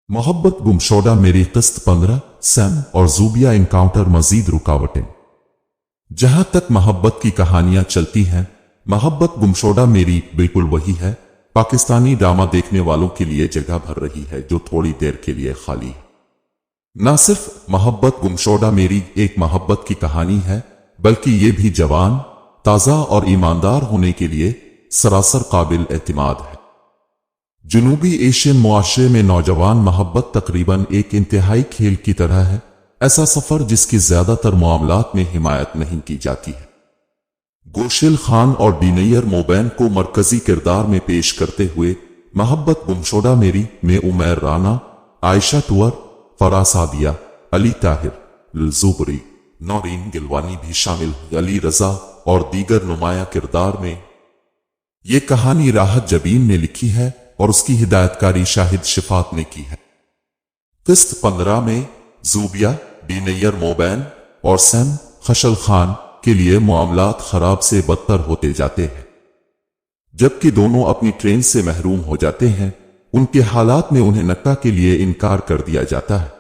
मोहब्बत गुमशुदा मेरी किस्त 15 सैम और ज़ूबिया इनकाउंटर मजीद रुकावटें। जहां तक मोहब्बत की कहानियां चलती हैं, मोहब्बत गुमशुदा मेरी बिल्कुल वही है। पाकिस्तानी ड्रामा देखने वालों के लिए जगह भर रही है जो थोड़ी देर के लिए खाली है। न सिर्फ मोहब्बत गुमशुदा मेरी एक मोहब्बत की कहानी है, बल्कि ये भी जवान, ताज़ा और ईमानदार होने के लिए सरासर काबिल एतमाद है। जनूबी एशियन मुआशरे में नौजवान मोहब्बत तकरीबन एक इंतहाई खेल की तरह है, ऐसा सफर जिसकी ज्यादातर मामलात में हिमायत नहीं की जाती है। गोशिल खान और डीनैयर मोबैन को मरकजी किरदार में पेश करते हुए मोहब्बत गुमशुदा मेरी में उमैर राना, आयशा टुअर, फराह सादिया, अली ताहिर, ज़ुबरी, नौरीन गिलवानी भी शामिल, अली रजा और दीगर नुमाया किरदार में। ये कहानी राहत जबीन ने लिखी है और उसकी हिदायतकारी शाहिद शिफात ने की है। किस्त 15 में ज़ूबिया, डीनैयर मोबैन और सैम खशल खान के लिए मामलात खराब से बदतर होते जाते हैं। जबकि दोनों अपनी ट्रेन से महरूम हो जाते हैं, उनके हालात में उन्हें नक्का के लिए इनकार कर दिया जाता है।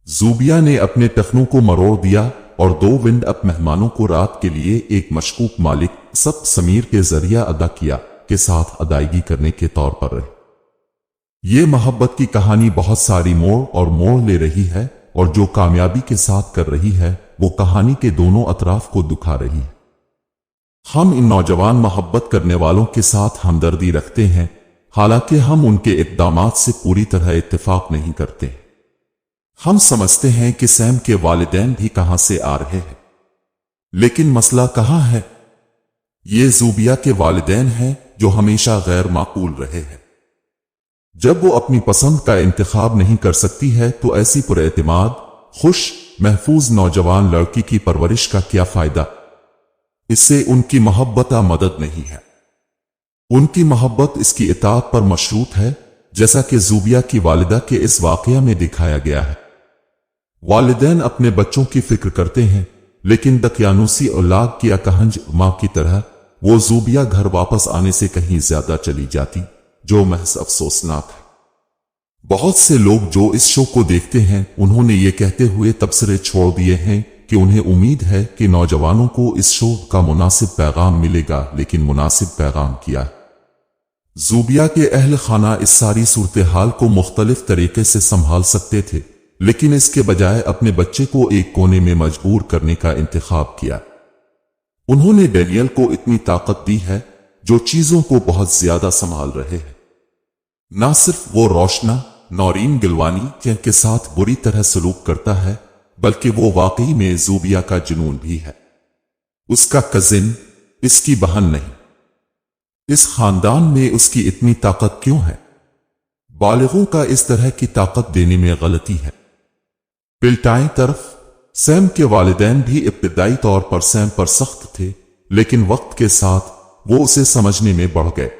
ज़ूबिया ने अपने टखनों को मरोड़ दिया और 2 विंड अप मेहमानों को रात के लिए एक मशकूक मालिक सब समीर के जरिया अदा किया के साथ अदायगी करने के तौर पर रहे। ये मोहब्बत की कहानी बहुत सारी मोड़ और मोड़ ले रही है और जो कामयाबी के साथ कर रही है वो कहानी के दोनों अतराफ को दुखा रही है। हम इन नौजवान मोहब्बत करने वालों के साथ हमदर्दी रखते हैं, हालांकि हम उनके इक़दामात से पूरी तरह इत्तेफाक नहीं करते। हम समझते हैं कि सैम के वालिदैन भी कहां से आ रहे हैं, लेकिन मसला कहां है? ये ज़ूबिया के वालिदैन हैं जो हमेशा गैर माकूल रहे हैं। जब वो अपनी पसंद का इंतखाब नहीं कर सकती है तो ऐसी पुरएतमाद, खुश, महफूज नौजवान लड़की की परवरिश का क्या फायदा? इससे उनकी मोहब्बत मदद नहीं है। उनकी मोहब्बत इसकी इताअत पर मशरूत है, जैसा कि ज़ूबिया की वालिदा के इस वाकया में दिखाया गया है। वालिदैन अपने बच्चों की फिक्र करते हैं, लेकिन दकियानूसी औलाद की अकहंज मां की तरह वो ज़ूबिया घर वापस आने से कहीं ज्यादा चली जाती, जो महज अफसोसनाक है। बहुत से लोग जो इस शो को देखते हैं, उन्होंने ये कहते हुए तबसरे छोड़ दिए हैं कि उन्हें उम्मीद है कि नौजवानों को इस शो का मुनासिब पैगाम मिलेगा, लेकिन मुनासिब पैगाम क्या है? ज़ूबिया के अहल खाना इस सारी सूरत हाल को मुख्तलिफ तरीके से संभाल सकते थे, लेकिन इसके बजाय अपने बच्चे को एक कोने में मजबूर करने का इंतखाब किया। उन्होंने डैनियल को इतनी ताकत दी है जो चीजों को बहुत ज्यादा संभाल रहे हैं। न सिर्फ वो रोशना, नौरीन गिलवानी के साथ बुरी तरह सलूक करता है, बल्कि वो वाकई में ज़ूबिया का जुनून भी है। उसका कजिन, इसकी बहन नहीं। इस खानदान में उसकी इतनी ताकत क्यों है? बालिगों का इस तरह की ताकत देने में गलती है। पिल्टाई तरफ सैम के वालिदैन भी इब्तिदाई तौर पर सैम पर सख्त थे, लेकिन वक्त के साथ वो उसे समझने में बढ़ गए।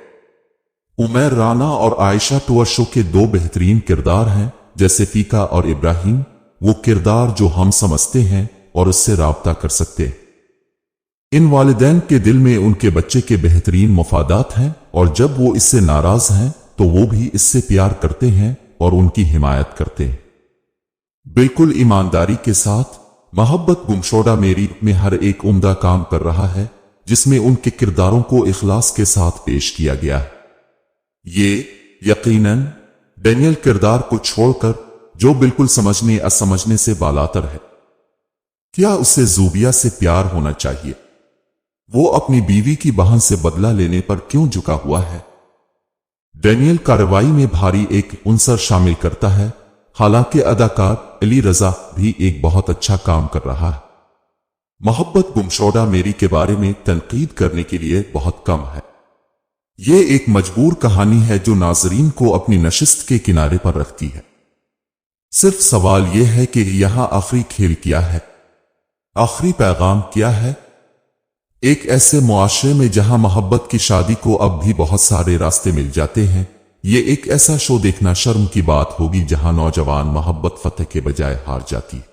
उमैर राना और आयशा टुअर शो के 2 बेहतरीन किरदार हैं, जैसे फीका और इब्राहिम, वो किरदार जो हम समझते हैं और उससे राब्ता कर सकते हैं। इन वालिदैन के दिल में उनके बच्चे के बेहतरीन मफादात हैं, और जब वो इससे नाराज हैं तो वो भी इससे प्यार करते हैं और उनकी हिमायत करते हैं। बिल्कुल ईमानदारी के साथ मोहब्बत गुमशुदा मेरी में हर एक उम्दा काम कर रहा है, जिसमें उनके किरदारों को इखलास के साथ पेश किया गया है। ये यकीनन डैनियल किरदार को छोड़कर, जो बिल्कुल समझने असमझने से बालातर है। क्या उसे ज़ूबिया से प्यार होना चाहिए? वो अपनी बीवी की बहन से बदला लेने पर क्यों झुका हुआ है? डैनियल कार्रवाई में भारी एक उनसर शामिल करता है, हालांकि अदाकार अली रजा भी एक बहुत अच्छा काम कर रहा है। मोहब्बत गुमशुदा मेरी के बारे में तनकीद करने के लिए बहुत कम है। ये एक मजबूर कहानी है जो नाजरीन को अपनी नशिस्त के किनारे पर रखती है। सिर्फ सवाल यह है कि यहां आखिरी खेल क्या है, आखिरी पैगाम क्या है? एक ऐसे मुआशरे में जहां मोहब्बत की शादी को अब भी बहुत सारे रास्ते मिल जाते हैं, ये एक ऐसा शो देखना शर्म की बात होगी जहां नौजवान मोहब्बत फतेह के बजाय हार जाती है।